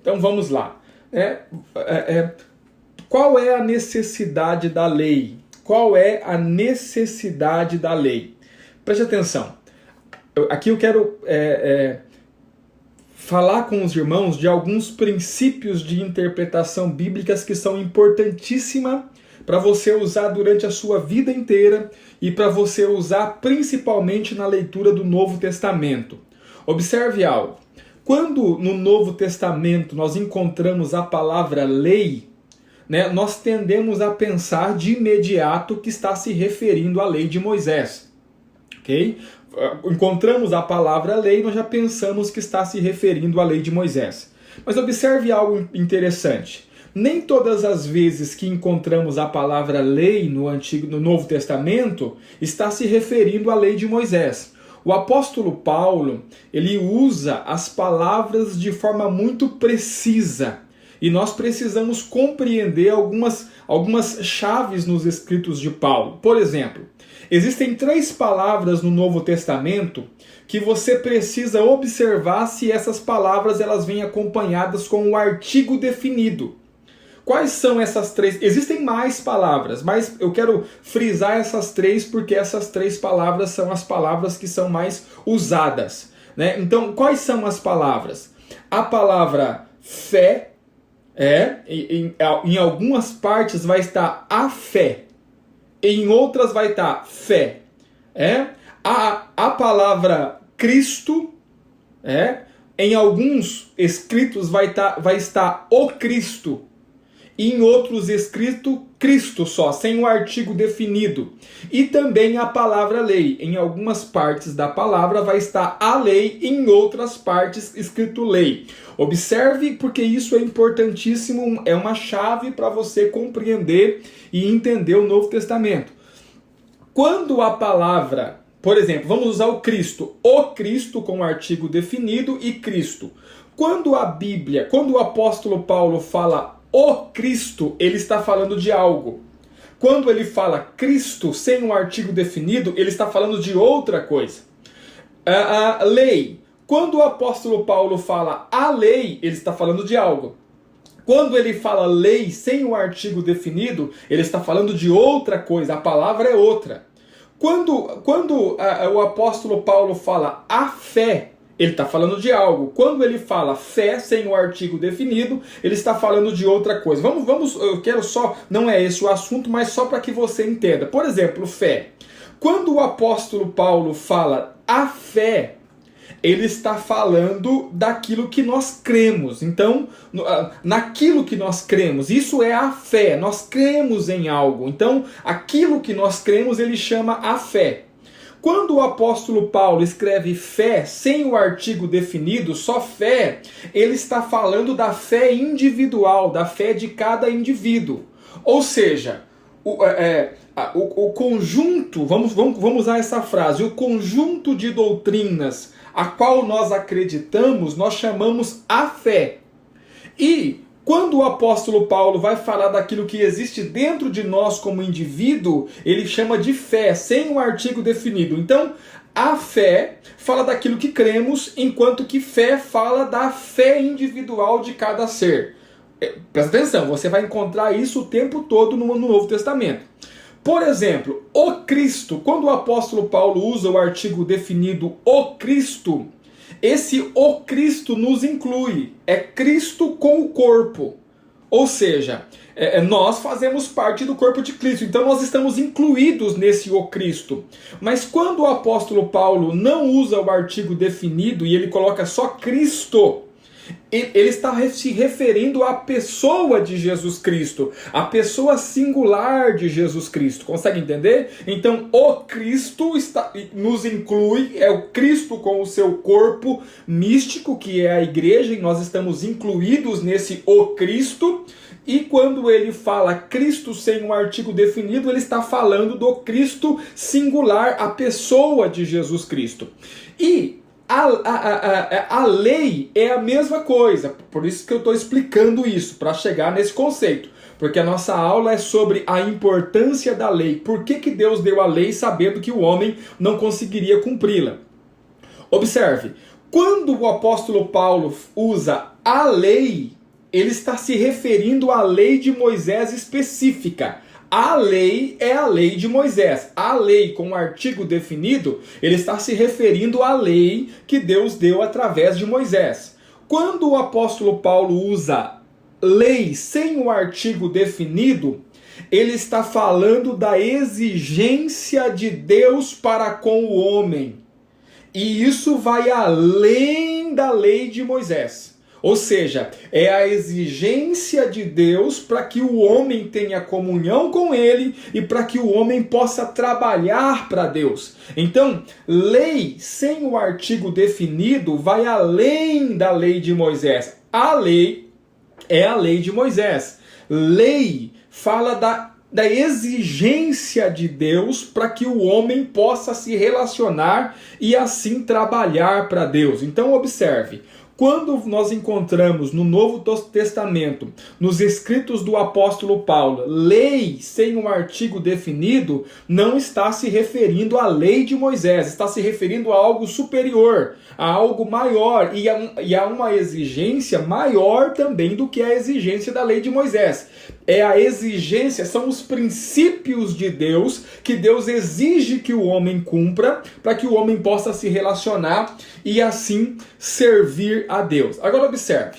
Então vamos lá. Qual é a necessidade da lei? Qual é a necessidade da lei? Preste atenção. Aqui eu quero falar com os irmãos de alguns princípios de interpretação bíblicas que são importantíssimas para você usar durante a sua vida inteira e para você usar principalmente na leitura do Novo Testamento. Observe algo. Quando no Novo Testamento nós encontramos a palavra lei, nós tendemos a pensar de imediato que está se referindo à lei de Moisés. Ok? Encontramos a palavra lei, nós já pensamos que está se referindo à lei de Moisés. Mas observe algo interessante. Nem todas as vezes que encontramos a palavra lei no Novo Testamento está se referindo à lei de Moisés. O apóstolo Paulo, ele usa as palavras de forma muito precisa. E nós precisamos compreender algumas chaves nos escritos de Paulo. Por exemplo, existem 3 palavras no Novo Testamento que você precisa observar se essas palavras elas vêm acompanhadas com um artigo definido. Quais são essas 3? Existem mais palavras, mas eu quero frisar essas 3 porque essas 3 palavras são as palavras que são mais usadas. Então, quais são as palavras? A palavra fé, em algumas partes vai estar a fé, em outras vai estar fé. A palavra Cristo, em alguns escritos vai estar o Cristo, e em outros escritos Cristo só, sem o artigo definido. E também a palavra lei. Em algumas partes da palavra vai estar a lei, em outras partes escrito lei. Observe, porque isso é importantíssimo, é uma chave para você compreender e entender o Novo Testamento. Quando a palavra, por exemplo, vamos usar o Cristo com o artigo definido e Cristo. Quando a Bíblia, quando o apóstolo Paulo fala o Cristo, ele está falando de algo. Quando ele fala Cristo sem um artigo definido, ele está falando de outra coisa. A lei. Quando o apóstolo Paulo fala a lei, ele está falando de algo. Quando ele fala lei sem um artigo definido, ele está falando de outra coisa. A palavra é outra. Quando o apóstolo Paulo fala a fé, ele está falando de algo. Quando ele fala fé sem o artigo definido, ele está falando de outra coisa. Eu quero só, não é esse o assunto, mas só para que você entenda. Por exemplo, fé. Quando o apóstolo Paulo fala a fé, ele está falando daquilo que nós cremos. Então, naquilo que nós cremos, isso é a fé. Nós cremos em algo. Então, aquilo que nós cremos, ele chama a fé. Quando o apóstolo Paulo escreve fé sem o artigo definido, só fé, ele está falando da fé individual, da fé de cada indivíduo. Ou seja, o conjunto, vamos usar essa frase, o conjunto de doutrinas a qual nós acreditamos, nós chamamos a fé. E quando o apóstolo Paulo vai falar daquilo que existe dentro de nós como indivíduo, ele chama de fé, sem um artigo definido. Então, a fé fala daquilo que cremos, enquanto que fé fala da fé individual de cada ser. Presta atenção, você vai encontrar isso o tempo todo no Novo Testamento. Por exemplo, o Cristo, quando o apóstolo Paulo usa o artigo definido o Cristo, esse o Cristo nos inclui, é Cristo com o corpo. Ou seja, nós fazemos parte do corpo de Cristo, então nós estamos incluídos nesse o Cristo. Mas quando o apóstolo Paulo não usa o artigo definido e ele coloca só Cristo, ele está se referindo à pessoa de Jesus Cristo, a pessoa singular de Jesus Cristo. Consegue entender? Então, o Cristo nos inclui, é o Cristo com o seu corpo místico, que é a igreja, e nós estamos incluídos nesse o Cristo. E quando ele fala Cristo sem um artigo definido, ele está falando do Cristo singular, a pessoa de Jesus Cristo. E a lei é a mesma coisa, por isso que eu estou explicando isso, para chegar nesse conceito. Porque a nossa aula é sobre a importância da lei. Por que Deus deu a lei sabendo que o homem não conseguiria cumpri-la? Observe, Quando o apóstolo Paulo usa a lei, ele está se referindo à lei de Moisés específica. A lei é a lei de Moisés. A lei com um artigo definido, ele está se referindo à lei que Deus deu através de Moisés. Quando o apóstolo Paulo usa lei sem o artigo definido, ele está falando da exigência de Deus para com o homem. E isso vai além da lei de Moisés. Ou seja, é a exigência de Deus para que o homem tenha comunhão com ele e para que o homem possa trabalhar para Deus. Então, lei sem o artigo definido vai além da lei de Moisés. A lei é a lei de Moisés. Lei fala da exigência de Deus para que o homem possa se relacionar e assim trabalhar para Deus. Então, observe. Quando nós encontramos no Novo Testamento, nos escritos do apóstolo Paulo, lei sem um artigo definido, não está se referindo à lei de Moisés, está se referindo a algo superior, a algo maior e a uma exigência maior também do que a exigência da lei de Moisés. É a exigência, são os princípios de Deus que Deus exige que o homem cumpra para que o homem possa se relacionar e assim servir a Deus. Agora observe,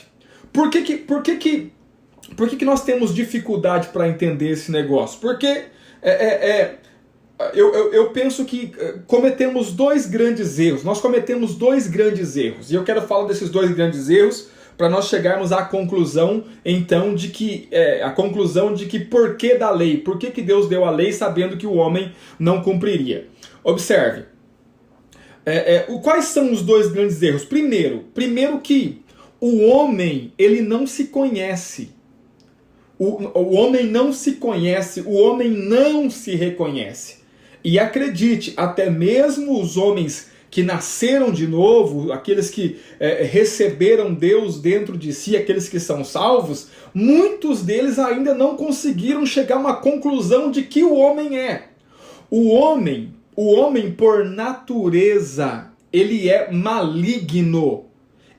por que nós temos dificuldade para entender esse negócio? Porque eu penso que cometemos dois grandes erros. Nós cometemos dois grandes erros. E eu quero falar desses dois grandes erros para nós chegarmos à conclusão, então, de que por que da lei? Por que Deus deu a lei sabendo que o homem não cumpriria? Observe. Quais são os dois grandes erros? Primeiro que o homem, ele não se conhece. O homem não se conhece, o homem não se reconhece. E acredite, até mesmo os homens que nasceram de novo, aqueles que receberam Deus dentro de si, aqueles que são salvos, muitos deles ainda não conseguiram chegar a uma conclusão de que o homem é. O homem, por natureza, ele é maligno,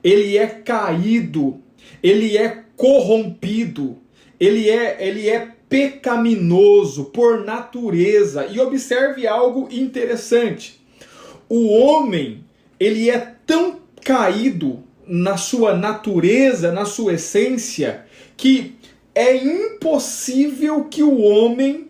ele é caído, ele é corrompido, ele é pecaminoso por natureza. E observe algo interessante. O homem, ele é tão caído na sua natureza, na sua essência, que é impossível que o homem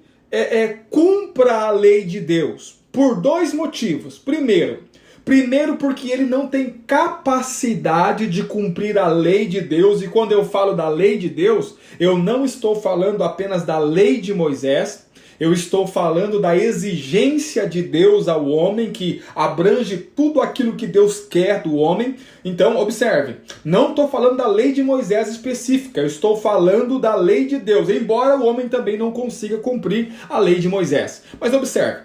cumpra a lei de Deus. Por dois motivos. Primeiro, porque ele não tem capacidade de cumprir a lei de Deus. E quando eu falo da lei de Deus, eu não estou falando apenas da lei de Moisés. Eu estou falando da exigência de Deus ao homem, que abrange tudo aquilo que Deus quer do homem. Então, observe, não estou falando da lei de Moisés específica, eu estou falando da lei de Deus, embora o homem também não consiga cumprir a lei de Moisés. Mas observe,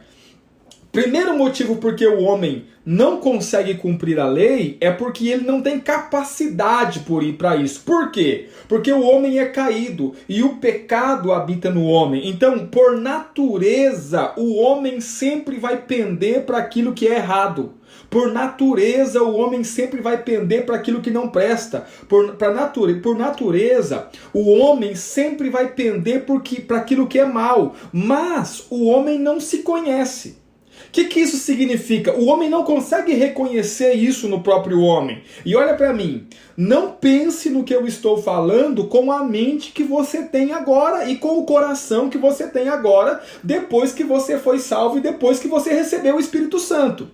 primeiro motivo porque o homem não consegue cumprir a lei é porque ele não tem capacidade para isso. Por quê? Porque o homem é caído e o pecado habita no homem. Então, por natureza, o homem sempre vai pender para aquilo que é errado. Por natureza, o homem sempre vai pender para aquilo que não presta. Por natureza, o homem sempre vai pender para aquilo que é mal. Mas o homem não se conhece. O que isso significa? O homem não consegue reconhecer isso no próprio homem. E olha para mim, não pense no que eu estou falando com a mente que você tem agora e com o coração que você tem agora, depois que você foi salvo e depois que você recebeu o Espírito Santo.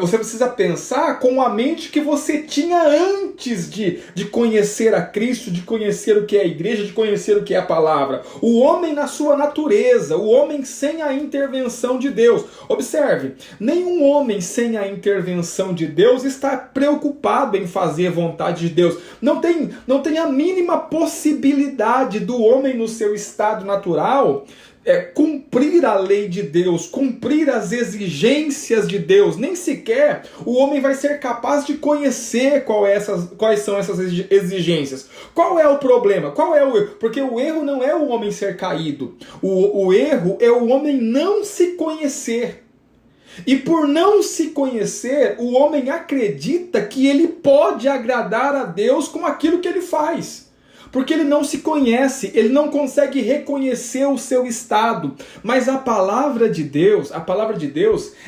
Você precisa pensar com a mente que você tinha antes de conhecer a Cristo, de conhecer o que é a igreja, de conhecer o que é a palavra. O homem na sua natureza, o homem sem a intervenção de Deus. Observe, nenhum homem sem a intervenção de Deus está preocupado em fazer a vontade de Deus. Não tem a mínima possibilidade do homem no seu estado natural cumprir a lei de Deus, cumprir as exigências de Deus. Nem sequer o homem vai ser capaz de conhecer quais são essas exigências. Qual é o problema? Qual é o erro? Porque o erro não é o homem ser caído. O erro é o homem não se conhecer. E por não se conhecer, o homem acredita que ele pode agradar a Deus com aquilo que ele faz. Porque ele não se conhece, ele não consegue reconhecer o seu estado. Mas a palavra de Deus,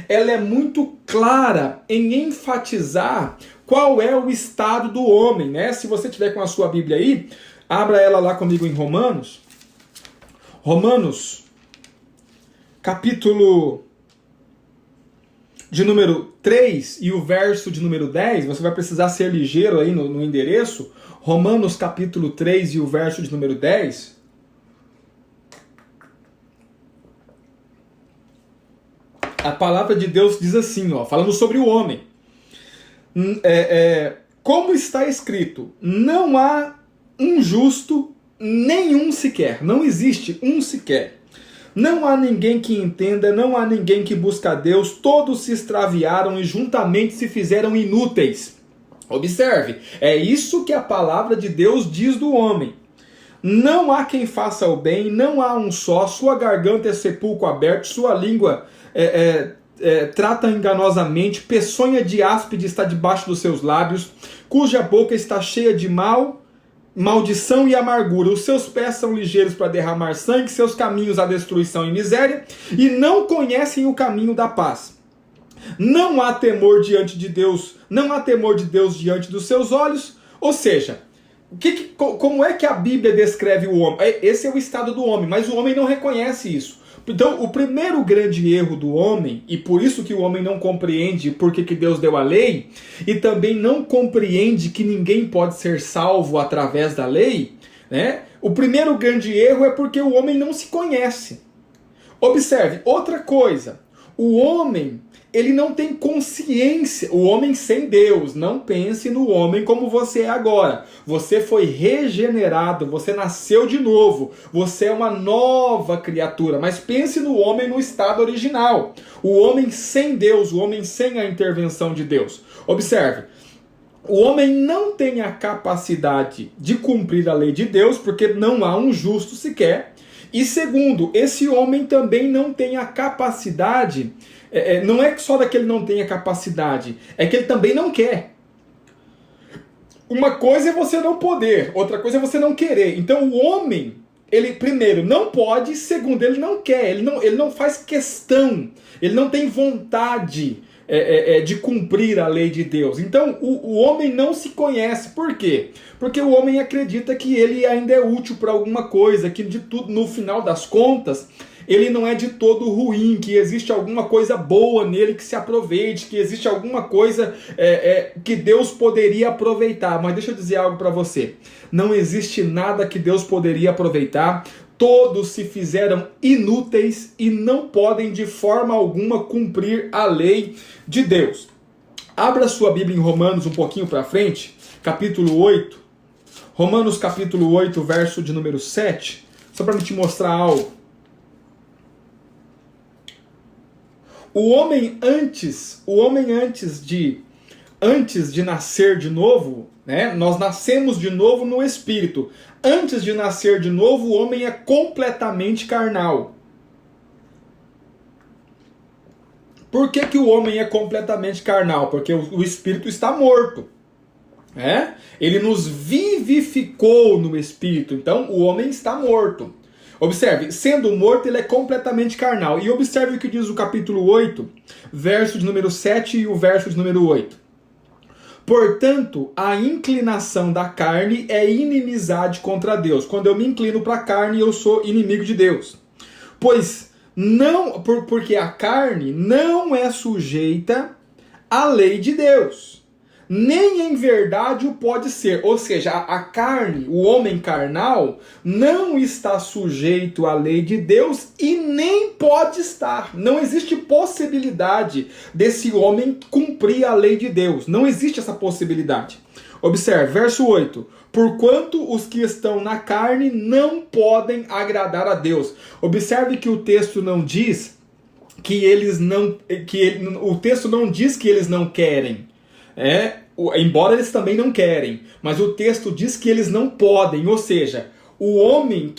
ela é muito clara em enfatizar qual é o estado do homem, né? Se você tiver com a sua Bíblia aí, abra ela lá comigo em Romanos. Romanos, capítulo de número 3 e o verso de número 10, você vai precisar ser ligeiro aí no endereço. Romanos capítulo 3 e o verso de número 10. A palavra de Deus diz assim, falando sobre o homem. Como está escrito, não há um justo, nenhum sequer. Não existe um sequer. Não há ninguém que entenda, não há ninguém que busca a Deus. Todos se extraviaram e juntamente se fizeram inúteis. Observe, é isso que a palavra de Deus diz do homem. Não há quem faça o bem, não há um só, sua garganta é sepulcro aberto, sua língua trata enganosamente, peçonha de áspide está debaixo dos seus lábios, cuja boca está cheia de maldição e amargura. Os seus pés são ligeiros para derramar sangue, seus caminhos a destruição e miséria, e não conhecem o caminho da paz. Não há temor diante de Deus, não há temor de Deus diante dos seus olhos. Ou seja, como é que a Bíblia descreve o homem? Esse é o estado do homem, mas o homem não reconhece isso. Então, o primeiro grande erro do homem, e por isso que o homem não compreende por que Deus deu a lei, e também não compreende que ninguém pode ser salvo através da lei, né? O primeiro grande erro é porque o homem não se conhece. Observe, outra coisa, o homem, ele não tem consciência, o homem sem Deus. Não pense no homem como você é agora. Você foi regenerado, você nasceu de novo, você é uma nova criatura. Mas pense no homem no estado original. O homem sem Deus, o homem sem a intervenção de Deus. Observe, o homem não tem a capacidade de cumprir a lei de Deus, porque não há um justo sequer. E segundo, esse homem também não tem a capacidade. Não é só que ele não tem a capacidade, é que ele também não quer. Uma coisa é você não poder, outra coisa é você não querer. Então o homem, ele primeiro não pode, segundo ele não quer, ele não faz questão, ele não tem vontade de cumprir a lei de Deus. Então o homem não se conhece. Por quê? Porque o homem acredita que ele ainda é útil para alguma coisa, que de tudo, no final das contas, ele não é de todo ruim, que existe alguma coisa boa nele que se aproveite, que existe alguma coisa que Deus poderia aproveitar. Mas deixa eu dizer algo para você. Não existe nada que Deus poderia aproveitar. Todos se fizeram inúteis e não podem de forma alguma cumprir a lei de Deus. Abra sua Bíblia em Romanos um pouquinho para frente, capítulo 8. Romanos capítulo 8, verso de número 7. Só para te mostrar algo. O homem antes de nascer de novo, né? Nós nascemos de novo no espírito. Antes de nascer de novo, o homem é completamente carnal. Por que o homem é completamente carnal? Porque o espírito está morto. Ele nos vivificou no espírito, então o homem está morto. Observe, sendo morto, ele é completamente carnal. E observe o que diz o capítulo 8, verso de número 7 e o verso de número 8. Portanto, a inclinação da carne é inimizade contra Deus. Quando eu me inclino para a carne, eu sou inimigo de Deus. Porque a carne não é sujeita à lei de Deus. Nem em verdade o pode ser. Ou seja, a carne, o homem carnal, não está sujeito à lei de Deus e nem pode estar. Não existe possibilidade desse homem cumprir a lei de Deus. Não existe essa possibilidade. Observe, verso 8. Porquanto os que estão na carne não podem agradar a Deus. Observe que o texto não diz que eles não... o texto não diz que eles não querem. Embora eles também não querem, mas o texto diz que eles não podem, ou seja, o homem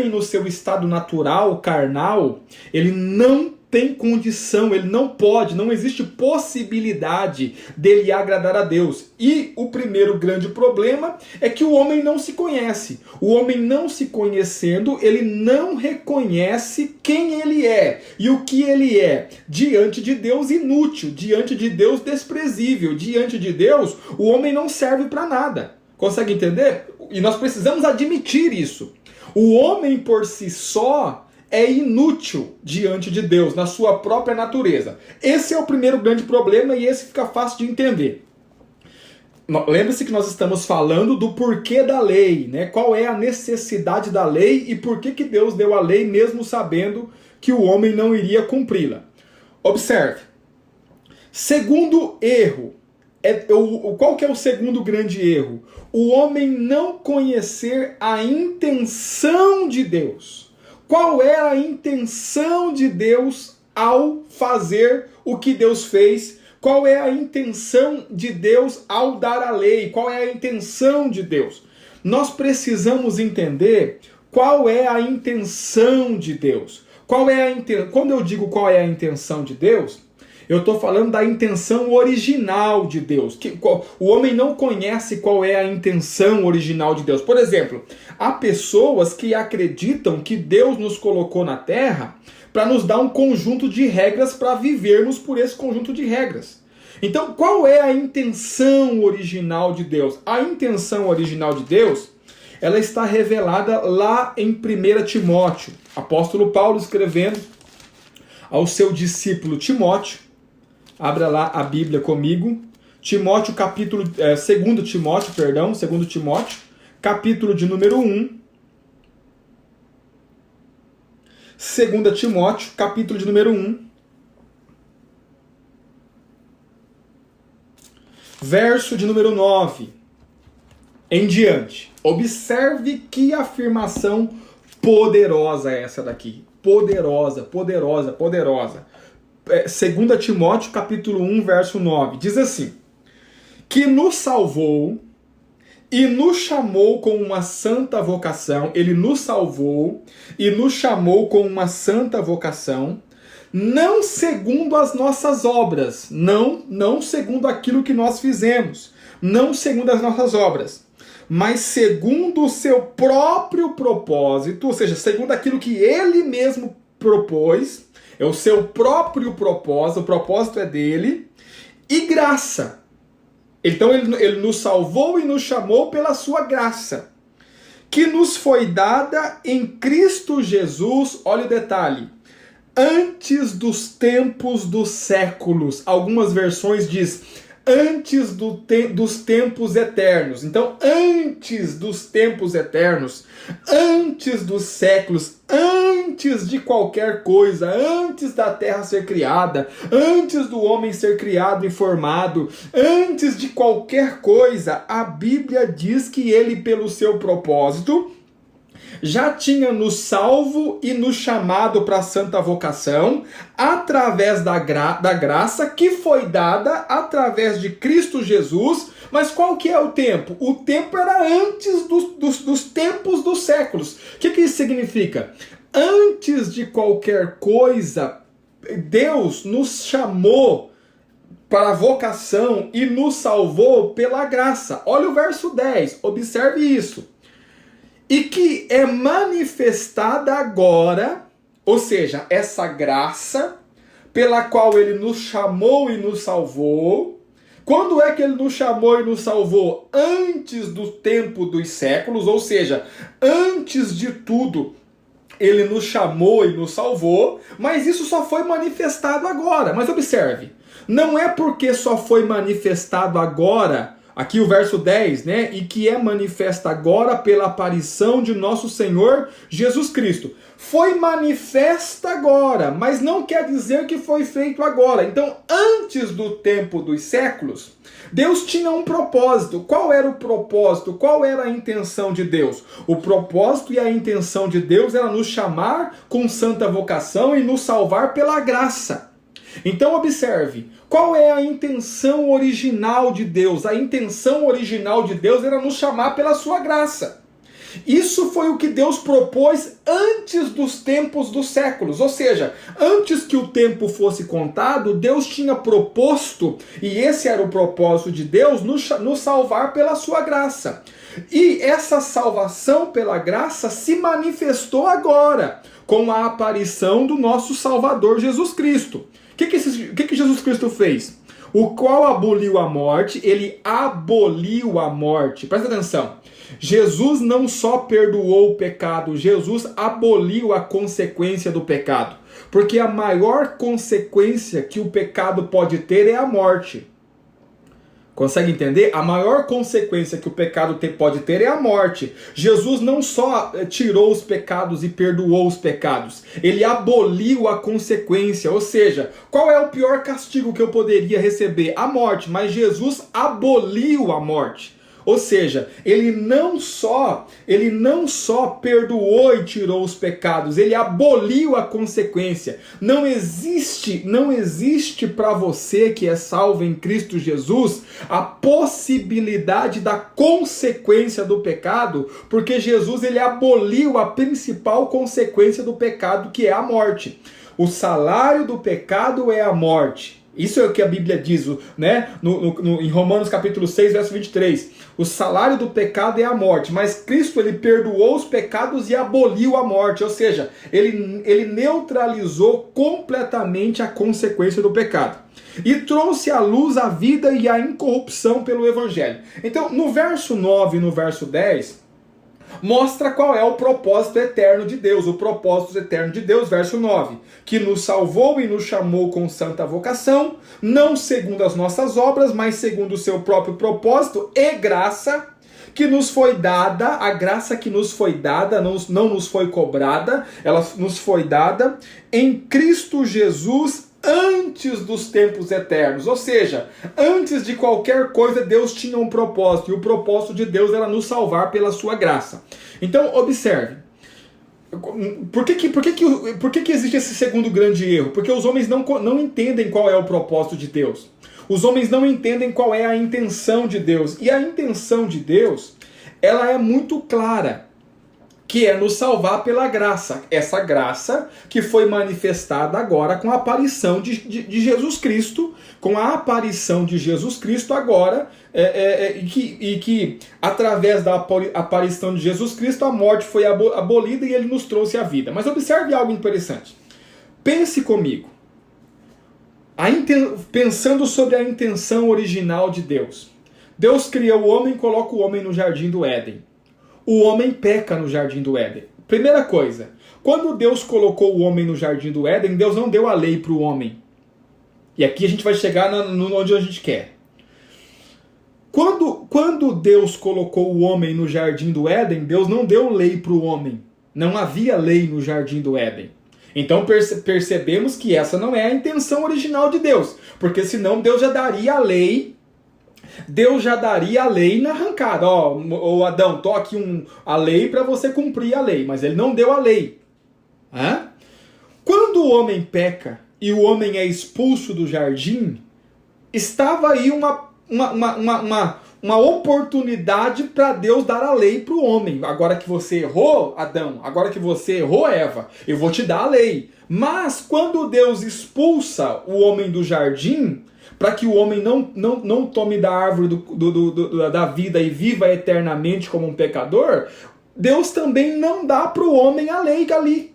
no seu estado natural, carnal, ele não tem condição, ele não pode, não existe possibilidade dele agradar a Deus. E o primeiro grande problema é que o homem não se conhece. O homem não se conhecendo, ele não reconhece quem ele é e o que ele é. Diante de Deus, inútil. Diante de Deus, desprezível. Diante de Deus, o homem não serve para nada. Consegue entender? E nós precisamos admitir isso. O homem por si só é inútil diante de Deus, na sua própria natureza. Esse é o primeiro grande problema e esse fica fácil de entender. Lembre-se que nós estamos falando do porquê da lei, né? Qual é a necessidade da lei e por que Deus deu a lei mesmo sabendo que o homem não iria cumpri-la. Observe. Segundo erro. Qual que é o segundo grande erro? O homem não conhecer a intenção de Deus. Qual é a intenção de Deus ao fazer o que Deus fez? Qual é a intenção de Deus ao dar a lei? Qual é a intenção de Deus? Nós precisamos entender qual é a intenção de Deus. Quando eu digo qual é a intenção de Deus, eu estou falando da intenção original de Deus. O homem não conhece qual é a intenção original de Deus. Por exemplo, há pessoas que acreditam que Deus nos colocou na Terra para nos dar um conjunto de regras para vivermos por esse conjunto de regras. Então, qual é a intenção original de Deus? A intenção original de Deus, ela está revelada lá em 1 Timóteo. Apóstolo Paulo escrevendo ao seu discípulo Timóteo. Abra lá a Bíblia comigo. 2 Timóteo, capítulo de número 1. 2 Timóteo, capítulo de número 1. Verso de número 9 em diante. Observe que afirmação poderosa é essa daqui. Poderosa, poderosa, poderosa. 2 Timóteo, capítulo 1, verso 9. Diz assim: que nos salvou e nos chamou com uma santa vocação. Ele nos salvou e nos chamou com uma santa vocação, não segundo as nossas obras, não segundo aquilo que nós fizemos, não segundo as nossas obras, mas segundo o seu próprio propósito, ou seja, segundo aquilo que ele mesmo propôs. É o seu próprio propósito, o propósito é dele, e graça. Então ele nos salvou e nos chamou pela sua graça, que nos foi dada em Cristo Jesus, olha o detalhe, antes dos tempos dos séculos. Algumas versões diz antes dos tempos eternos. Então, antes dos tempos eternos, antes dos séculos, antes de qualquer coisa, antes da terra ser criada, antes do homem ser criado e formado, antes de qualquer coisa, a Bíblia diz que ele, pelo seu propósito, já tinha nos salvo e nos chamado para a santa vocação através da graça que foi dada através de Cristo Jesus. Mas qual que é o tempo? O tempo era antes dos tempos dos séculos. O que isso significa? Antes de qualquer coisa, Deus nos chamou para a vocação e nos salvou pela graça. Olha o verso 10, observe isso. E que é manifestada agora, ou seja, essa graça pela qual ele nos chamou e nos salvou. Quando é que ele nos chamou e nos salvou? Antes do tempo dos séculos, ou seja, antes de tudo, ele nos chamou e nos salvou, mas isso só foi manifestado agora. Mas observe, não é porque só foi manifestado agora. Aqui o verso 10, né? E que é manifesta agora pela aparição de nosso Senhor Jesus Cristo. Foi manifesta agora, mas não quer dizer que foi feito agora. Então, antes do tempo dos séculos, Deus tinha um propósito. Qual era o propósito? Qual era a intenção de Deus? O propósito e a intenção de Deus era nos chamar com santa vocação e nos salvar pela graça. Então observe, qual é a intenção original de Deus? A intenção original de Deus era nos chamar pela sua graça. Isso foi o que Deus propôs antes dos tempos dos séculos. Ou seja, antes que o tempo fosse contado, Deus tinha proposto, e esse era o propósito de Deus, nos salvar pela sua graça. E essa salvação pela graça se manifestou agora, com a aparição do nosso Salvador Jesus Cristo. O que Jesus Cristo fez? O qual aboliu a morte, ele aboliu a morte. Presta atenção. Jesus não só perdoou o pecado, Jesus aboliu a consequência do pecado. Porque a maior consequência que o pecado pode ter é a morte. Consegue entender? A maior consequência que o pecado pode ter é a morte. Jesus não só tirou os pecados e perdoou os pecados, ele aboliu a consequência. Ou seja, qual é o pior castigo que eu poderia receber? A morte. Mas Jesus aboliu a morte. Ou seja, ele não só perdoou e tirou os pecados, ele aboliu a consequência. Não existe para você que é salvo em Cristo Jesus a possibilidade da consequência do pecado, porque Jesus ele aboliu a principal consequência do pecado, que é a morte. O salário do pecado é a morte. Isso é o que a Bíblia diz, né? Em Romanos capítulo 6, verso 23. O salário do pecado é a morte, mas Cristo ele perdoou os pecados e aboliu a morte. Ou seja, ele neutralizou completamente a consequência do pecado. E trouxe à luz a vida e a incorrupção pelo Evangelho. Então, no verso 9 e no verso 10... mostra qual é o propósito eterno de Deus. O propósito eterno de Deus, verso 9, que nos salvou e nos chamou com santa vocação, não segundo as nossas obras, mas segundo o seu próprio propósito e graça, que nos foi dada. A graça que nos foi dada, não nos foi cobrada, ela nos foi dada em Cristo Jesus antes dos tempos eternos. Ou seja, antes de qualquer coisa Deus tinha um propósito, e o propósito de Deus era nos salvar pela sua graça. Então observe, por que existe esse segundo grande erro? Porque os homens não entendem qual é o propósito de Deus. Os homens não entendem qual é a intenção de Deus. E a intenção de Deus, ela é muito clara, que é nos salvar pela graça. Essa graça que foi manifestada agora com a aparição de Jesus Cristo, com a aparição de Jesus Cristo agora, e que através da aparição de Jesus Cristo a morte foi abolida e ele nos trouxe a vida. Mas observe algo interessante. Pense comigo. Pensando sobre a intenção original de Deus. Deus cria o homem e coloca o homem no jardim do Éden. O homem peca no jardim do Éden. Primeira coisa, quando Deus colocou o homem no jardim do Éden, Deus não deu a lei para o homem. E aqui a gente vai chegar onde a gente quer. Quando Deus colocou o homem no jardim do Éden, Deus não deu lei para o homem. Não havia lei no jardim do Éden. Então percebemos que essa não é a intenção original de Deus. Porque senão Deus já daria a lei. Deus já daria a lei na arrancada. Ó, Adão, tô aqui a lei para você cumprir a lei. Mas ele não deu a lei. Quando o homem peca e o homem é expulso do jardim, estava aí uma oportunidade para Deus dar a lei para o homem. Agora que você errou, Adão, agora que você errou, Eva, eu vou te dar a lei. Mas quando Deus expulsa o homem do jardim, para que o homem não tome da árvore da vida e viva eternamente como um pecador, Deus também não dá para o homem a lei ali.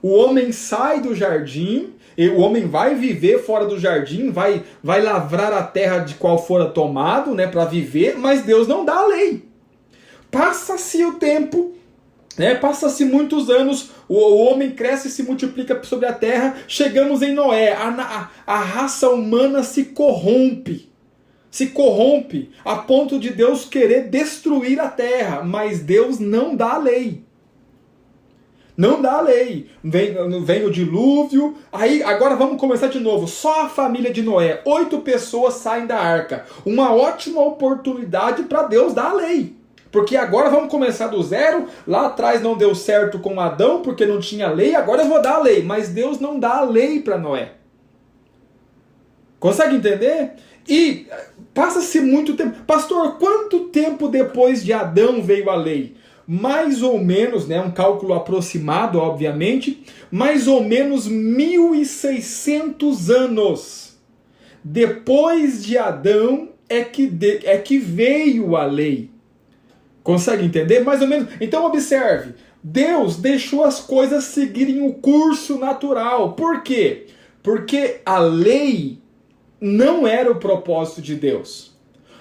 O homem sai do jardim, o homem vai viver fora do jardim, vai lavrar a terra de qual fora tomado, né, para viver, mas Deus não dá a lei. Passa-se o tempo, né, passa-se muitos anos, o homem cresce e se multiplica sobre a terra, chegamos em Noé, a raça humana se corrompe a ponto de Deus querer destruir a terra, mas Deus não dá a lei. Não dá a lei. Vem o dilúvio. Aí, agora vamos começar de novo. Só a família de Noé. 8 pessoas saem da arca. Uma ótima oportunidade para Deus dar a lei. Porque agora vamos começar do zero. Lá atrás não deu certo com Adão porque não tinha lei. Agora eu vou dar a lei. Mas Deus não dá a lei para Noé. Consegue entender? E passa-se muito tempo. Pastor, quanto tempo depois de Adão veio a lei? mais ou menos, né, um cálculo aproximado, obviamente, mais ou menos 1.600 anos depois de Adão é que veio a lei. Consegue entender? Mais ou menos. Então observe, Deus deixou as coisas seguirem o curso natural. Por quê? Porque a lei não era o propósito de Deus.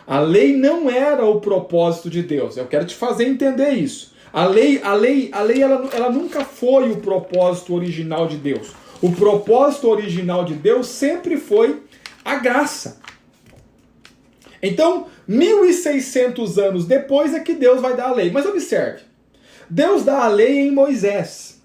A lei não era o propósito de Deus. Eu quero te fazer entender isso. A lei ela nunca foi o propósito original de Deus. O propósito original de Deus sempre foi a graça. Então, 1.600 anos depois é que Deus vai dar a lei. Mas observe, Deus dá a lei em Moisés.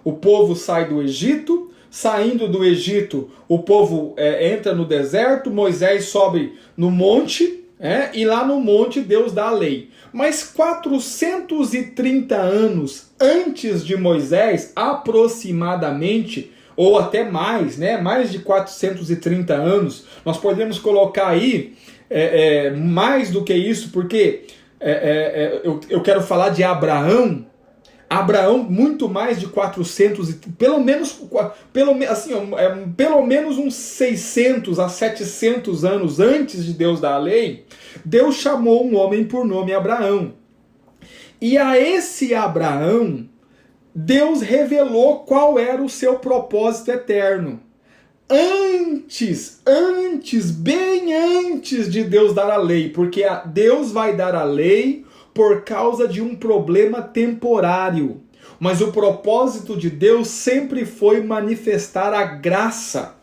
O povo sai do Egito. Saindo do Egito, o povo entra no deserto, Moisés sobe no monte, e lá no monte Deus dá a lei. Mas 430 anos antes de Moisés, aproximadamente, ou até mais, mais de 430 anos, nós podemos colocar aí mais do que isso, porque eu quero falar de Abraão. Abraão, muito mais de 400, pelo menos uns 600 a 700 anos antes de Deus dar a lei, Deus chamou um homem por nome Abraão. E a esse Abraão, Deus revelou qual era o seu propósito eterno. Bem antes de Deus dar a lei, porque Deus vai dar a lei por causa de um problema temporário. Mas o propósito de Deus sempre foi manifestar a graça.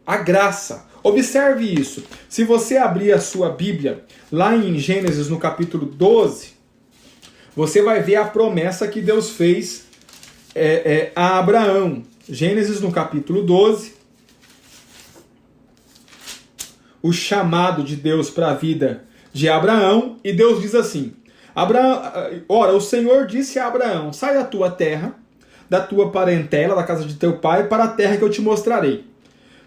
A graça. Observe isso. Se você abrir a sua Bíblia, lá em Gênesis, no capítulo 12, você vai ver a promessa que Deus fez a Abraão. Gênesis, no capítulo 12, o chamado de Deus para a vida de Abraão, e Deus diz assim: ora, o Senhor disse a Abraão: sai da tua terra, da tua parentela, da casa de teu pai, para a terra que eu te mostrarei.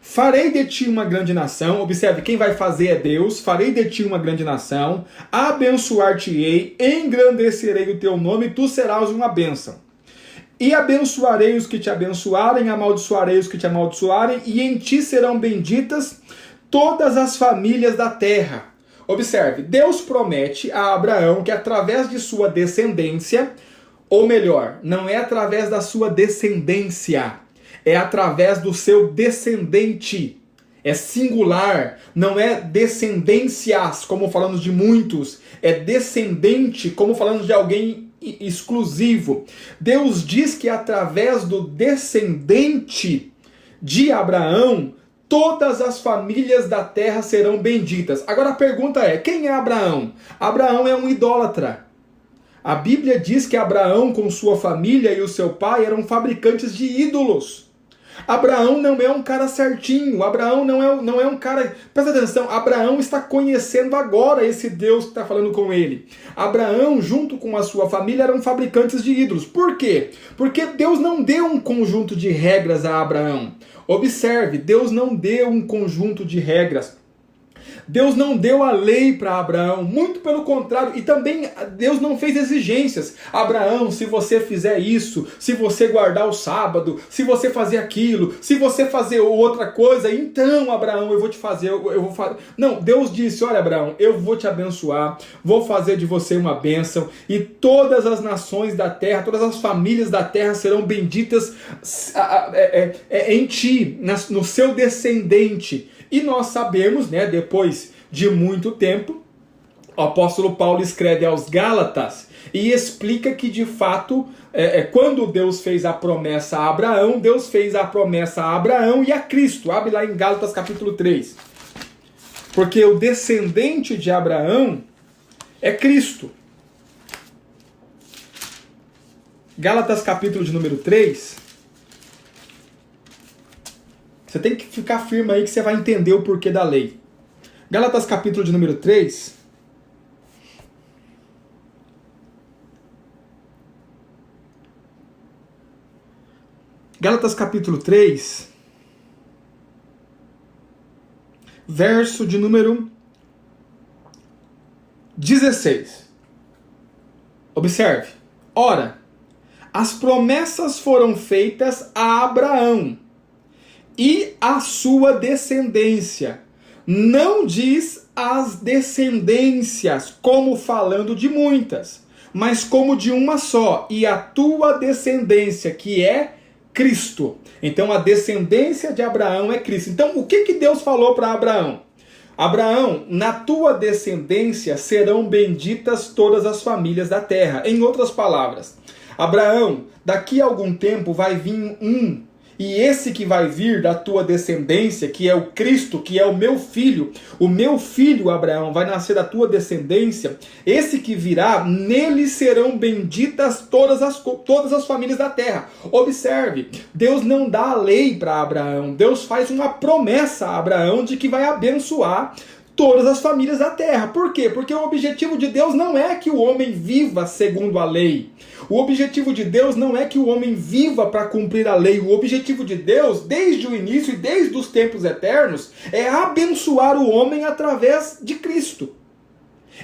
Farei de ti uma grande nação. Observe, quem vai fazer é Deus. Farei de ti uma grande nação, abençoar-te-ei, engrandecerei o teu nome, e tu serás uma bênção. E abençoarei os que te abençoarem, amaldiçoarei os que te amaldiçoarem, e em ti serão benditas todas as famílias da terra. Observe, Deus promete a Abraão que através de sua descendência, ou melhor, não é através da sua descendência, é através do seu descendente. É singular, não é descendências, como falamos de muitos, é descendente, como falamos de alguém exclusivo. Deus diz que através do descendente de Abraão, todas as famílias da terra serão benditas. Agora a pergunta é, quem é Abraão? Abraão é um idólatra. A Bíblia diz que Abraão, com sua família e o seu pai, eram fabricantes de ídolos. Abraão não é um cara certinho, Abraão não é um cara... Presta atenção, Abraão está conhecendo agora esse Deus que está falando com ele. Abraão, junto com a sua família, eram fabricantes de ídolos. Por quê? Porque Deus não deu um conjunto de regras a Abraão. Observe, Deus não deu um conjunto de regras. Deus não deu a lei para Abraão, muito pelo contrário, e também Deus não fez exigências. Abraão, se você fizer isso, se você guardar o sábado, se você fazer aquilo, se você fazer outra coisa, então, Abraão, eu vou te fazer, eu vou fazer. Não, Deus disse: olha, Abraão, eu vou te abençoar, vou fazer de você uma bênção, e todas as nações da terra, todas as famílias da terra serão benditas em ti, no seu descendente. E nós sabemos, depois de muito tempo, o apóstolo Paulo escreve aos Gálatas e explica que, de fato, quando Deus fez a promessa a Abraão, Deus fez a promessa a Abraão e a Cristo. Abre lá em Gálatas capítulo 3. Porque o descendente de Abraão é Cristo. Gálatas capítulo de número 3... Você tem que ficar firme aí que você vai entender o porquê da lei. Gálatas capítulo de número 3. Gálatas capítulo 3. Verso de número 16. Observe. Ora, as promessas foram feitas a Abraão e a sua descendência. Não diz as descendências, como falando de muitas, mas como de uma só, e a tua descendência, que é Cristo. Então a descendência de Abraão é Cristo. Então o que Deus falou para Abraão? Abraão, na tua descendência serão benditas todas as famílias da terra. Em outras palavras, Abraão, daqui a algum tempo vai vir e esse que vai vir da tua descendência, que é o Cristo, que é o meu filho Abraão, vai nascer da tua descendência, esse que virá, nele serão benditas todas as famílias da terra. Observe, Deus não dá a lei para Abraão, Deus faz uma promessa a Abraão de que vai abençoar todas as famílias da terra. Por quê? Porque o objetivo de Deus não é que o homem viva segundo a lei. O objetivo de Deus não é que o homem viva para cumprir a lei. O objetivo de Deus, desde o início e desde os tempos eternos, é abençoar o homem através de Cristo.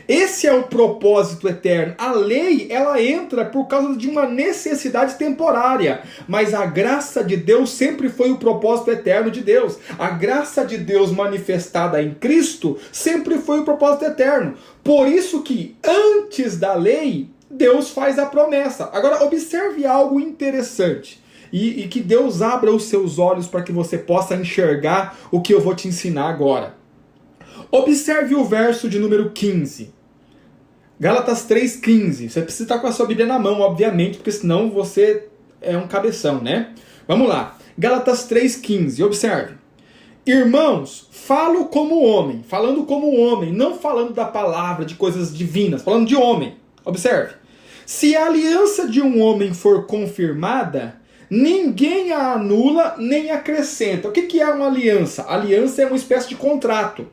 Esse é o propósito eterno. A lei, ela entra por causa de uma necessidade temporária, mas a graça de Deus sempre foi o propósito eterno de Deus. A graça de Deus manifestada em Cristo sempre foi o propósito eterno. Por isso que antes da lei, Deus faz a promessa. Agora observe algo interessante. E que Deus abra os seus olhos para que você possa enxergar o que eu vou te ensinar agora. Observe o verso de número 15. Gálatas 3,15. Você precisa estar com a sua Bíblia na mão, obviamente, porque senão você é um cabeção, né? Vamos lá. Gálatas 3,15. Observe. Irmãos, falo como homem. Falando como homem, não falando da palavra, de coisas divinas. Falando de homem. Observe. Se a aliança de um homem for confirmada, ninguém a anula nem acrescenta. O que é uma aliança? Aliança é uma espécie de contrato.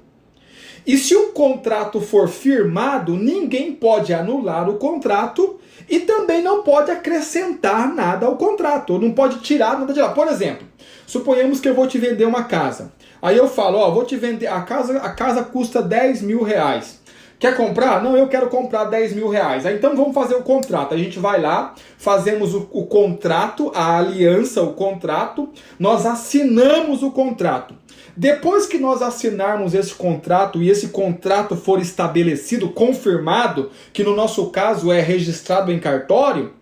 E se o contrato for firmado, ninguém pode anular o contrato e também não pode acrescentar nada ao contrato, ou não pode tirar nada de lá. Por exemplo, suponhamos que eu vou te vender uma casa. Aí eu falo, ó, vou te vender, a casa custa 10 mil reais. Quer comprar? Não, eu quero comprar 10 mil reais. Aí, então vamos fazer o contrato. A gente vai lá, fazemos o contrato, a aliança, o contrato, nós assinamos o contrato. Depois que nós assinarmos esse contrato e esse contrato for estabelecido, confirmado, que no nosso caso é registrado em cartório,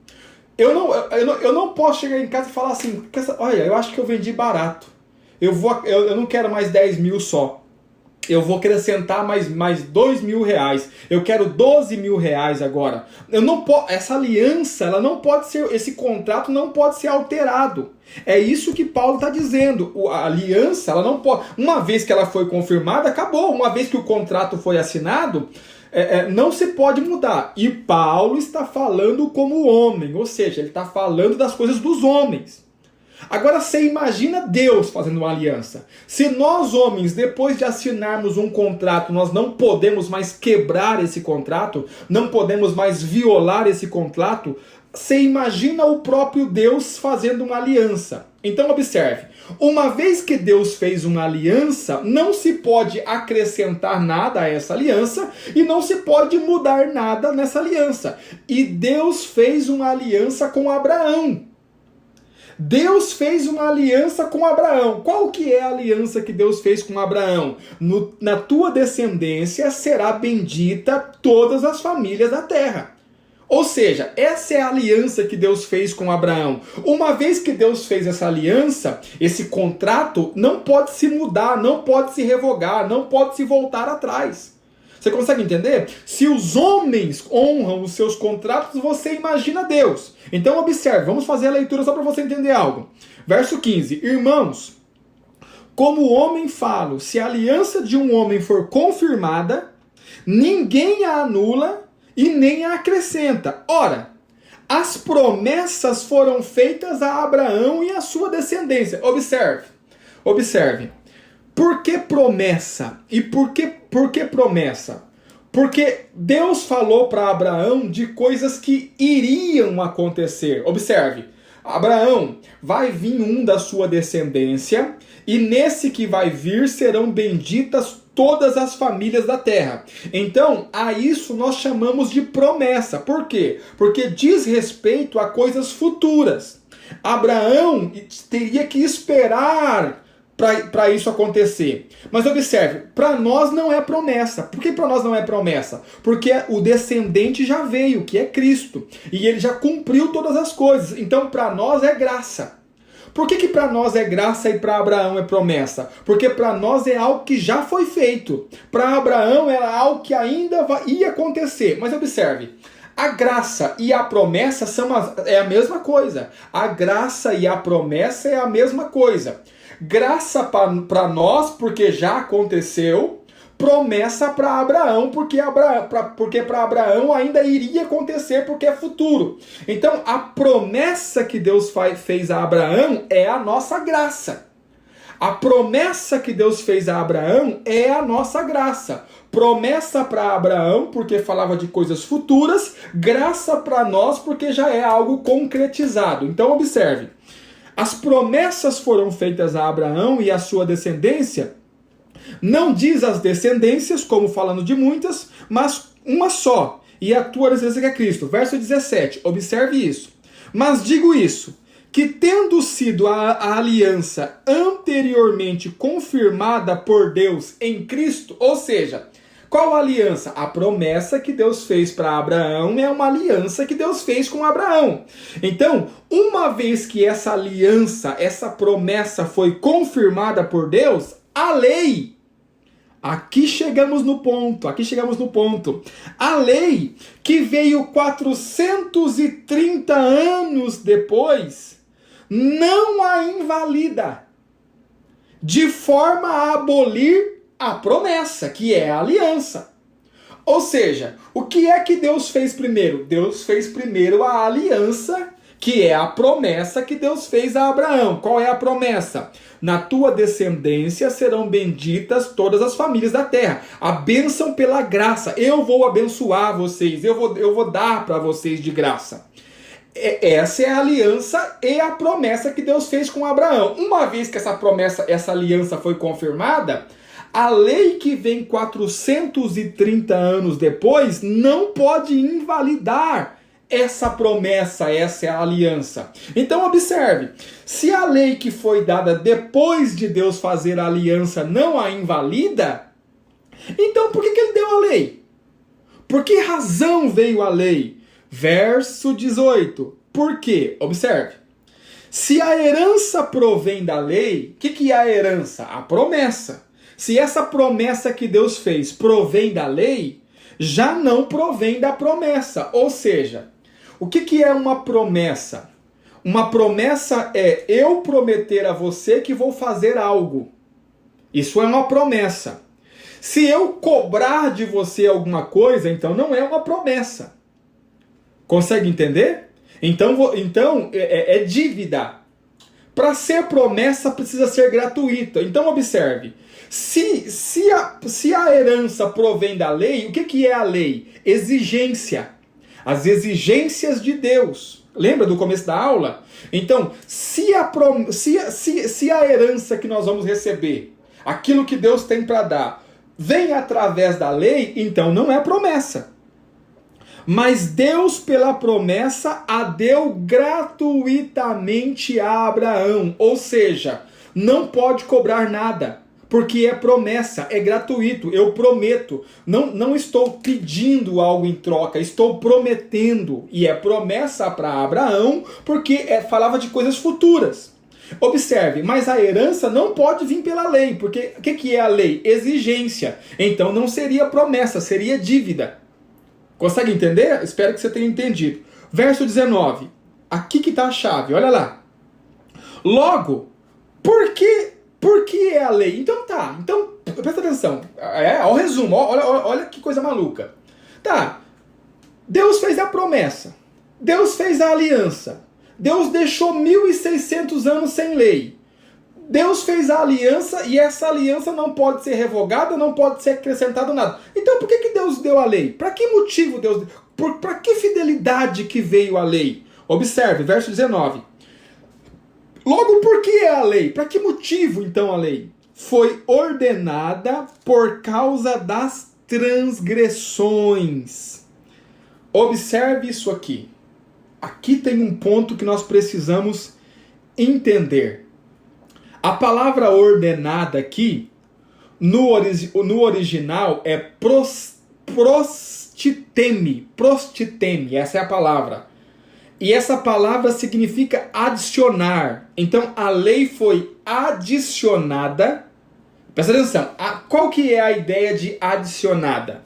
eu não posso chegar em casa e falar assim, olha, eu acho que eu vendi barato. Eu não quero mais 10 mil só. Eu vou acrescentar mais 2 mil reais. Eu quero 12 mil reais agora. Essa aliança, ela não pode ser, esse contrato não pode ser alterado. É isso que Paulo está dizendo. A aliança, ela não pode. Uma vez que ela foi confirmada, acabou. Uma vez que o contrato foi assinado, não se pode mudar. E Paulo está falando como homem, ou seja, ele está falando das coisas dos homens. Agora você imagina Deus fazendo uma aliança. Se nós homens, depois de assinarmos um contrato, nós não podemos mais quebrar esse contrato, não podemos mais violar esse contrato, você imagina o próprio Deus fazendo uma aliança. Então observe, uma vez que Deus fez uma aliança, não se pode acrescentar nada a essa aliança e não se pode mudar nada nessa aliança. E Deus fez uma aliança com Abraão. Deus fez uma aliança com Abraão. Qual que é a aliança que Deus fez com Abraão? Na tua descendência será bendita todas as famílias da terra. Ou seja, essa é a aliança que Deus fez com Abraão. Uma vez que Deus fez essa aliança, esse contrato não pode se mudar, não pode se revogar, não pode se voltar atrás. Você consegue entender? Se os homens honram os seus contratos, você imagina Deus. Então observe, vamos fazer a leitura só para você entender algo. Verso 15. Irmãos, como homem falo, se a aliança de um homem for confirmada, ninguém a anula e nem a acrescenta. Ora, as promessas foram feitas a Abraão e a sua descendência. Observe. Por que promessa? E por que promessa? Porque Deus falou para Abraão de coisas que iriam acontecer. Observe, Abraão, vai vir um da sua descendência, e nesse que vai vir serão benditas todas as famílias da terra. Então, a isso nós chamamos de promessa. Por quê? Porque diz respeito a coisas futuras. Abraão teria que esperar para isso acontecer. Mas observe, para nós não é promessa. Por que para nós não é promessa? Porque o descendente já veio, que é Cristo. E ele já cumpriu todas as coisas. Então, para nós é graça. Por que para nós é graça e para Abraão é promessa? Porque para nós é algo que já foi feito. Para Abraão era algo que ainda ia acontecer. Mas observe, a graça e a promessa é a mesma coisa. A graça e a promessa é a mesma coisa. Graça para nós, porque já aconteceu. Promessa para Abraão, porque para Abraão ainda iria acontecer, porque é futuro. Então, a promessa que Deus fez a Abraão é a nossa graça. A promessa que Deus fez a Abraão é a nossa graça. Promessa para Abraão, porque falava de coisas futuras. Graça para nós, porque já é algo concretizado. Então, observe. As promessas foram feitas a Abraão e a sua descendência. Não diz as descendências, como falando de muitas, mas uma só. E a tua descendência que é Cristo. Verso 17, observe isso. Mas digo isso, que tendo sido a aliança anteriormente confirmada por Deus em Cristo, ou seja, qual aliança? A promessa que Deus fez para Abraão é uma aliança que Deus fez com Abraão. Então, uma vez que essa aliança, essa promessa foi confirmada por Deus, a lei, aqui chegamos no ponto. A lei que veio 430 anos depois, não a invalida, de forma a abolir a promessa, que é a aliança. Ou seja, o que é que Deus fez primeiro? Deus fez primeiro a aliança, que é a promessa que Deus fez a Abraão. Qual é a promessa? Na tua descendência serão benditas todas as famílias da terra. A bênção pela graça. Eu vou abençoar vocês. Eu vou dar para vocês de graça. Essa é a aliança e a promessa que Deus fez com Abraão. Uma vez que essa promessa, essa aliança foi confirmada, a lei que vem 430 anos depois não pode invalidar essa promessa, essa é a aliança. Então observe, se a lei que foi dada depois de Deus fazer a aliança não a invalida, então por que ele deu a lei? Por que razão veio a lei? Verso 18. Por quê? Observe. Se a herança provém da lei, o que é a herança? A promessa. Se essa promessa que Deus fez provém da lei, já não provém da promessa. Ou seja, o que é uma promessa? Uma promessa é eu prometer a você que vou fazer algo. Isso é uma promessa. Se eu cobrar de você alguma coisa, então não é uma promessa. Consegue entender? Então é dívida. Para ser promessa precisa ser gratuita. Então observe. Se a herança provém da lei, o que é a lei? Exigência. As exigências de Deus. Lembra do começo da aula? Então, se a herança que nós vamos receber, aquilo que Deus tem para dar, vem através da lei, então não é promessa. Mas Deus, pela promessa, a deu gratuitamente a Abraão. Ou seja, não pode cobrar nada. Porque é promessa, é gratuito, eu prometo. Não estou pedindo algo em troca, estou prometendo. E é promessa para Abraão, porque falava de coisas futuras. Observe, mas a herança não pode vir pela lei, porque o que é a lei? Exigência. Então não seria promessa, seria dívida. Consegue entender? Espero que você tenha entendido. Verso 19. Aqui que está a chave, olha lá. Logo, por que é a lei? Então tá, presta atenção. Olha o resumo, olha que coisa maluca. Tá, Deus fez a promessa. Deus fez a aliança. Deus deixou 1.600 anos sem lei. Deus fez a aliança e essa aliança não pode ser revogada, não pode ser acrescentado nada. Então por que Deus deu a lei? Para que motivo Deus deu? Para que fidelidade que veio a lei? Observe, verso 19. Logo, por que é a lei? Para que motivo então a lei? foi ordenada por causa das transgressões. Observe isso aqui. Aqui tem um ponto que nós precisamos entender. A palavra ordenada aqui, no original, é prostiteme, essa é a palavra. E essa palavra significa adicionar. Então a lei foi adicionada. Presta atenção, qual que é a ideia de adicionada?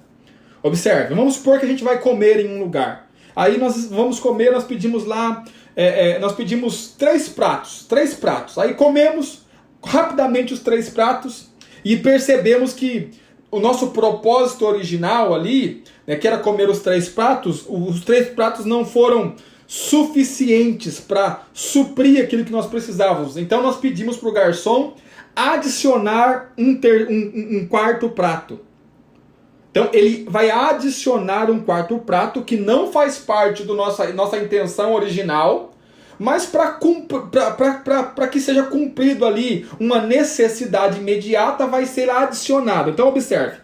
Observe, vamos supor que a gente vai comer em um lugar. Aí nós vamos comer, nós pedimos lá, nós pedimos 3 pratos. Aí comemos rapidamente os 3 pratos e percebemos que o nosso propósito original ali, né, que era comer os 3 pratos, os 3 pratos não foram suficientes para suprir aquilo que nós precisávamos. Então nós pedimos para o garçom adicionar um quarto prato. Então ele vai adicionar um quarto prato que não faz parte da nossa intenção original, mas para que seja cumprido ali uma necessidade imediata, vai ser adicionado. Então observe,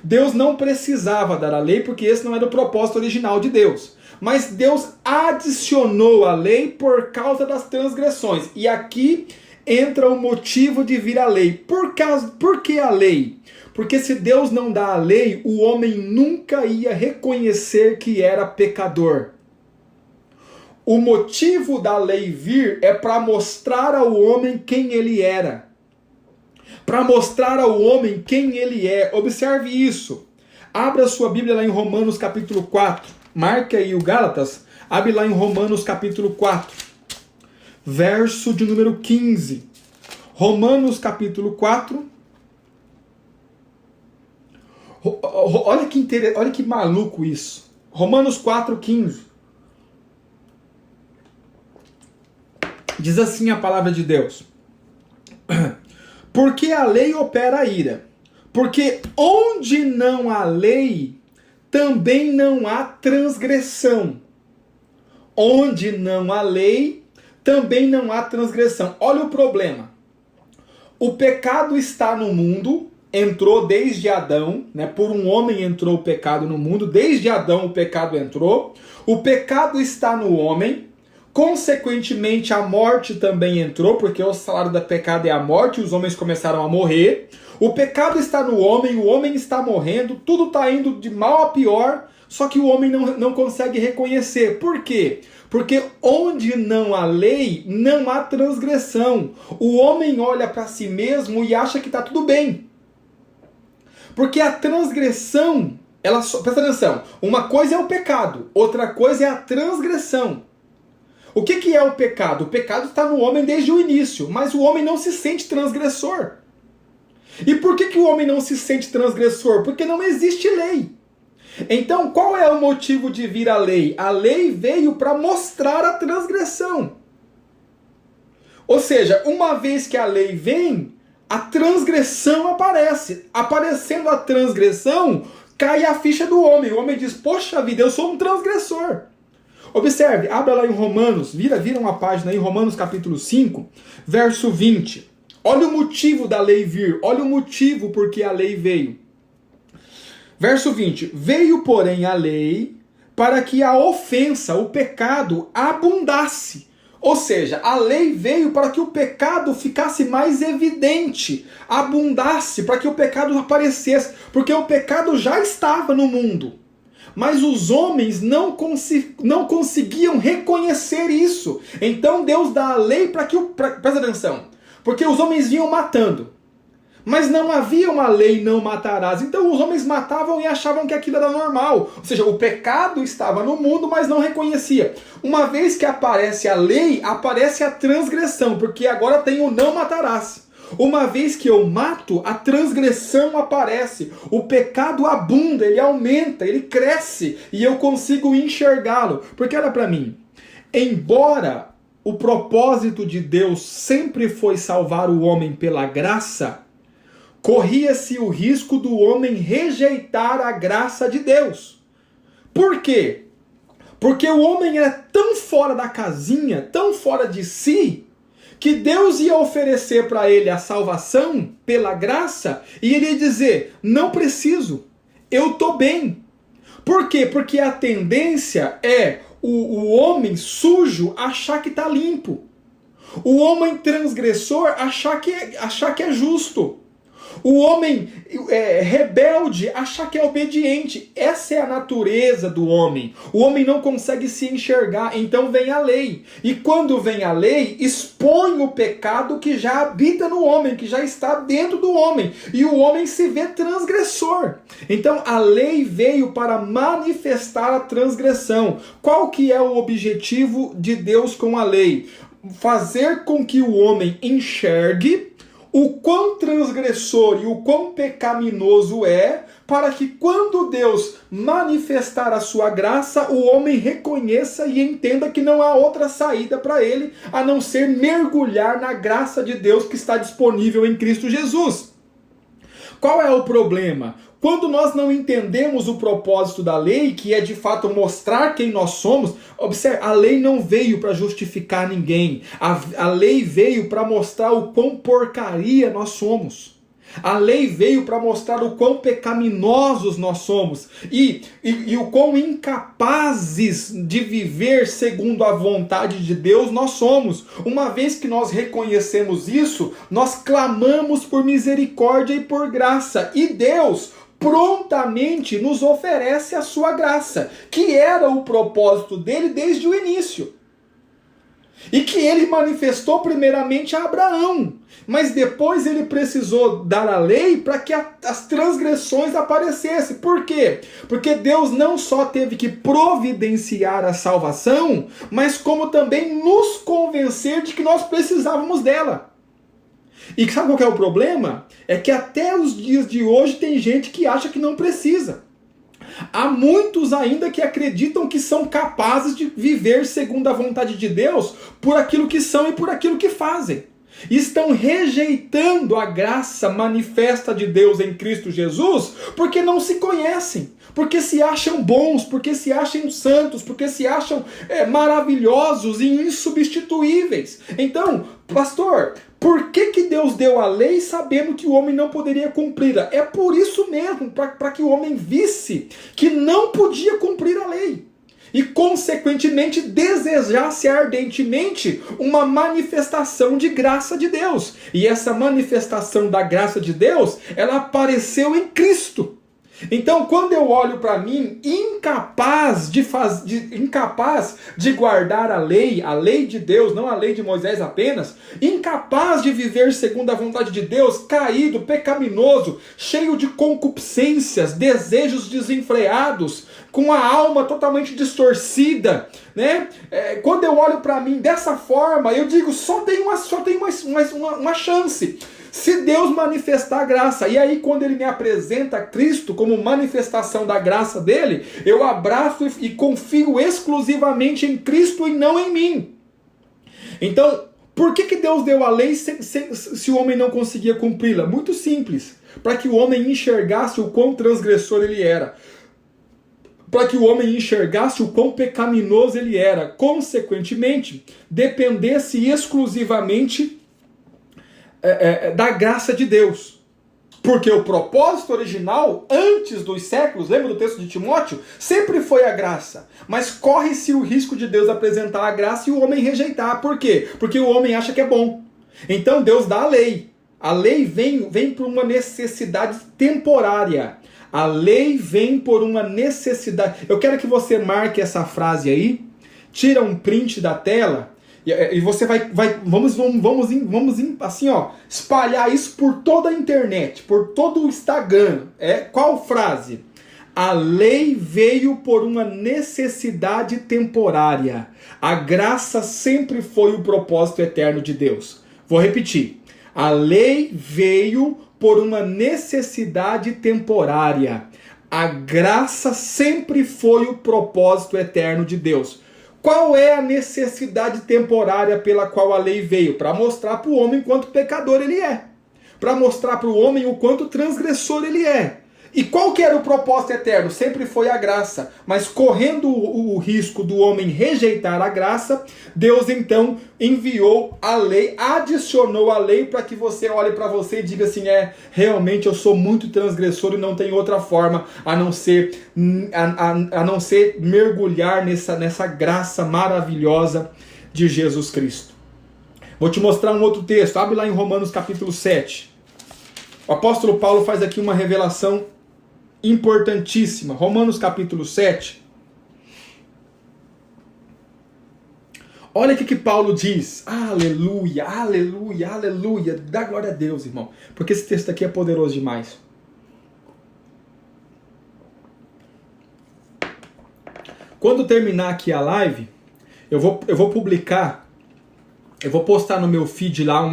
Deus não precisava dar a lei porque esse não era o propósito original de Deus. Mas Deus adicionou a lei por causa das transgressões. E aqui entra o motivo de vir a lei. Por que a lei? Porque se Deus não dá a lei, o homem nunca ia reconhecer que era pecador. O motivo da lei vir é para mostrar ao homem quem ele era. Para mostrar ao homem quem ele é. Observe isso. Abra sua Bíblia lá em Romanos capítulo 4. Marque aí o Gálatas. Abre lá em Romanos capítulo 4. Verso de número 15. Romanos capítulo 4. Olha que maluco isso. Romanos 4:15. Diz assim a palavra de Deus. Porque a lei opera a ira. Porque onde não há lei, também não há transgressão. Onde não há lei, também não há transgressão. Olha o problema. O pecado está no mundo, entrou desde Adão, né? Por um homem entrou o pecado no mundo, desde Adão o pecado entrou. O pecado está no homem, consequentemente a morte também entrou, porque o salário do pecado é a morte, os homens começaram a morrer. O pecado está no homem, o homem está morrendo, tudo está indo de mal a pior, só que o homem não consegue reconhecer. Por quê? Porque onde não há lei, não há transgressão. O homem olha para si mesmo e acha que está tudo bem. Porque a transgressão, presta atenção, uma coisa é o pecado, outra coisa é a transgressão. O que é o pecado? O pecado está no homem desde o início, mas o homem não se sente transgressor. E por que o homem não se sente transgressor? Porque não existe lei. Então, qual é o motivo de vir a lei? A lei veio para mostrar a transgressão. Ou seja, uma vez que a lei vem, a transgressão aparece. Aparecendo a transgressão, cai a ficha do homem. O homem diz, poxa vida, eu sou um transgressor. Observe, abra lá em Romanos, vira uma página aí, Romanos capítulo 5, verso 20. Olha o motivo da lei vir, olha o motivo porque a lei veio. Verso 20. Veio, porém, a lei para que a ofensa, o pecado, abundasse. Ou seja, a lei veio para que o pecado ficasse mais evidente, abundasse, para que o pecado aparecesse, porque o pecado já estava no mundo. Mas os homens não conseguiam reconhecer isso. Então Deus dá a lei para que presta atenção. Porque os homens vinham matando. Mas não havia uma lei, não matarás. Então os homens matavam e achavam que aquilo era normal. Ou seja, o pecado estava no mundo, mas não reconhecia. Uma vez que aparece a lei, aparece a transgressão. Porque agora tem o não matarás. Uma vez que eu mato, a transgressão aparece. O pecado abunda, ele aumenta, ele cresce. E eu consigo enxergá-lo. Porque olha para mim. Embora o propósito de Deus sempre foi salvar o homem pela graça, corria-se o risco do homem rejeitar a graça de Deus. Por quê? Porque o homem é tão fora da casinha, tão fora de si, que Deus ia oferecer para ele a salvação pela graça, e ele ia dizer, não preciso, eu estou bem. Por quê? Porque a tendência é o homem sujo achar que está limpo. O homem transgressor achar que é justo. O homem rebelde achar que é obediente. Essa é a natureza do homem. O homem não consegue se enxergar, então vem a lei. E quando vem a lei, expõe o pecado que já habita no homem, que já está dentro do homem. E o homem se vê transgressor. Então a lei veio para manifestar a transgressão. Qual que é o objetivo de Deus com a lei? Fazer com que o homem enxergue o quão transgressor e o quão pecaminoso é, para que quando Deus manifestar a sua graça, o homem reconheça e entenda que não há outra saída para ele, a não ser mergulhar na graça de Deus que está disponível em Cristo Jesus. Qual é o problema? Quando nós não entendemos o propósito da lei, que é de fato mostrar quem nós somos, observe, a lei não veio para justificar ninguém. A lei veio para mostrar o quão porcaria nós somos. A lei veio para mostrar o quão pecaminosos nós somos e o quão incapazes de viver segundo a vontade de Deus nós somos. Uma vez que nós reconhecemos isso, nós clamamos por misericórdia e por graça. E Deus prontamente nos oferece a sua graça, que era o propósito dele desde o início. E que ele manifestou primeiramente a Abraão, mas depois ele precisou dar a lei para que as transgressões aparecessem. Por quê? Porque Deus não só teve que providenciar a salvação, mas como também nos convencer de que nós precisávamos dela. E sabe qual que é o problema? É que até os dias de hoje tem gente que acha que não precisa. Há muitos ainda que acreditam que são capazes de viver segundo a vontade de Deus por aquilo que são e por aquilo que fazem. Estão rejeitando a graça manifesta de Deus em Cristo Jesus porque não se conhecem, porque se acham bons, porque se acham santos, porque se acham maravilhosos e insubstituíveis. Então, pastor, por que Deus deu a lei sabendo que o homem não poderia cumpri-la? É por isso mesmo, para que o homem visse que não podia cumprir a lei. E, consequentemente, desejasse ardentemente uma manifestação de graça de Deus. E essa manifestação da graça de Deus, ela apareceu em Cristo. Então, quando eu olho para mim, incapaz de guardar a lei de Deus, não a lei de Moisés apenas, incapaz de viver segundo a vontade de Deus, caído, pecaminoso, cheio de concupiscências, desejos desenfreados, com a alma totalmente distorcida, né? Quando eu olho para mim dessa forma, eu digo, só tem uma chance. Se Deus manifestar a graça, e aí quando ele me apresenta Cristo como manifestação da graça dele, eu abraço e confio exclusivamente em Cristo e não em mim. Então, por que Deus deu a lei se o homem não conseguia cumpri-la? Muito simples, para que o homem enxergasse o quão transgressor ele era. Para que o homem enxergasse o quão pecaminoso ele era. Consequentemente, dependesse exclusivamente da graça de Deus. Porque o propósito original, antes dos séculos, lembra do texto de Timóteo? Sempre foi a graça. Mas corre-se o risco de Deus apresentar a graça e o homem rejeitar. Por quê? Porque o homem acha que é bom. Então Deus dá a lei. A lei vem por uma necessidade temporária. A lei vem por uma necessidade. Eu quero que você marque essa frase aí, tira um print da tela e você vamos assim, ó, espalhar isso por toda a internet, por todo o Instagram. Qual frase? A lei veio por uma necessidade temporária. A graça sempre foi o propósito eterno de Deus. Vou repetir. A lei veio por uma necessidade temporária. A graça sempre foi o propósito eterno de Deus. Qual é a necessidade temporária pela qual a lei veio? Para mostrar para o homem quanto pecador ele é. Para mostrar para o homem o quanto transgressor ele é. E qual que era o propósito eterno? Sempre foi a graça. Mas correndo o risco do homem rejeitar a graça, Deus então enviou a lei, adicionou a lei para que você olhe para você e diga assim, realmente eu sou muito transgressor e não tem outra forma a não ser mergulhar nessa graça maravilhosa de Jesus Cristo. Vou te mostrar um outro texto. Abre lá em Romanos capítulo 7. O apóstolo Paulo faz aqui uma revelação importantíssima. Romanos capítulo 7. Olha o que Paulo diz. Aleluia, aleluia, aleluia. Dá glória a Deus, irmão. Porque esse texto aqui é poderoso demais. Quando terminar aqui a live, eu vou publicar, eu vou postar no meu feed lá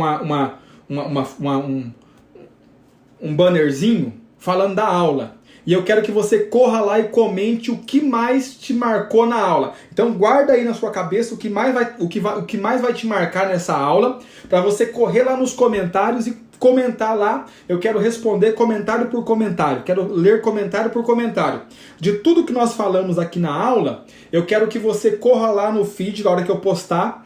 um bannerzinho falando da aula. E eu quero que você corra lá e comente o que mais te marcou na aula. Então guarda aí na sua cabeça o que mais vai te marcar nessa aula, para você correr lá nos comentários e comentar lá. Eu quero responder comentário por comentário, quero ler comentário por comentário. De tudo que nós falamos aqui na aula, eu quero que você corra lá no feed, na hora que eu postar,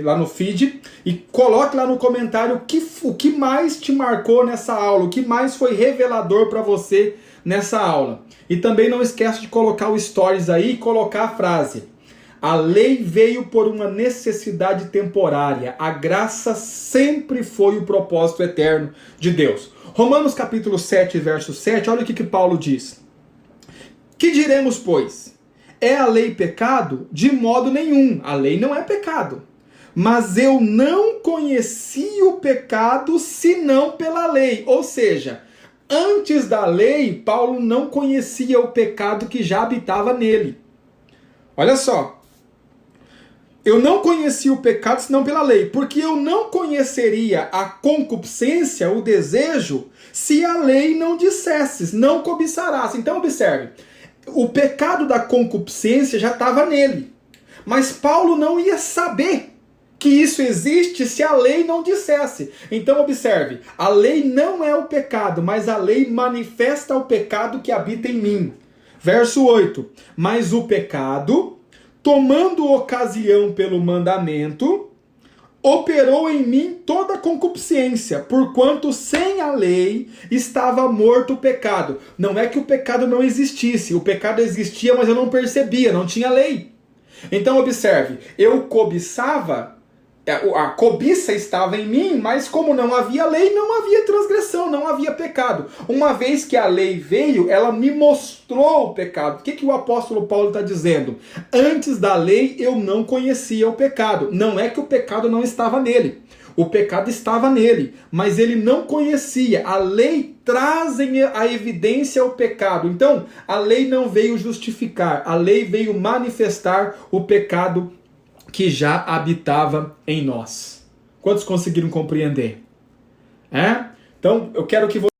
lá no feed, e coloque lá no comentário o que mais te marcou nessa aula, o que mais foi revelador para você nessa aula. E também não esqueça de colocar o stories aí e colocar a frase: a lei veio por uma necessidade temporária, a graça sempre foi o propósito eterno de Deus. Romanos capítulo 7, verso 7, olha o que Paulo diz. Que diremos, pois? É a lei pecado? De modo nenhum. A lei não é pecado. Mas eu não conheci o pecado senão pela lei. Ou seja, antes da lei, Paulo não conhecia o pecado que já habitava nele. Olha só. Eu não conhecia o pecado senão pela lei, porque eu não conheceria a concupiscência, o desejo, se a lei não dissesse, não cobiçarás. Então observe. O pecado da concupiscência já estava nele. Mas Paulo não ia saber que isso existe se a lei não dissesse. Então observe, a lei não é o pecado, mas a lei manifesta o pecado que habita em mim. Verso 8. Mas o pecado, tomando ocasião pelo mandamento, operou em mim toda a concupiscência, porquanto sem a lei estava morto o pecado. Não é que o pecado não existisse, o pecado existia, mas eu não percebia, não tinha lei. Então observe, eu cobiçava, a cobiça estava em mim, mas como não havia lei, não havia transgressão, não havia pecado. Uma vez que a lei veio, ela me mostrou o pecado. O que o apóstolo Paulo está dizendo? Antes da lei eu não conhecia o pecado. Não é que o pecado não estava nele. O pecado estava nele, mas ele não conhecia. A lei traz a evidência ao pecado. Então, a lei não veio justificar, a lei veio manifestar o pecado que já habitava em nós. Quantos conseguiram compreender? Então, eu quero que você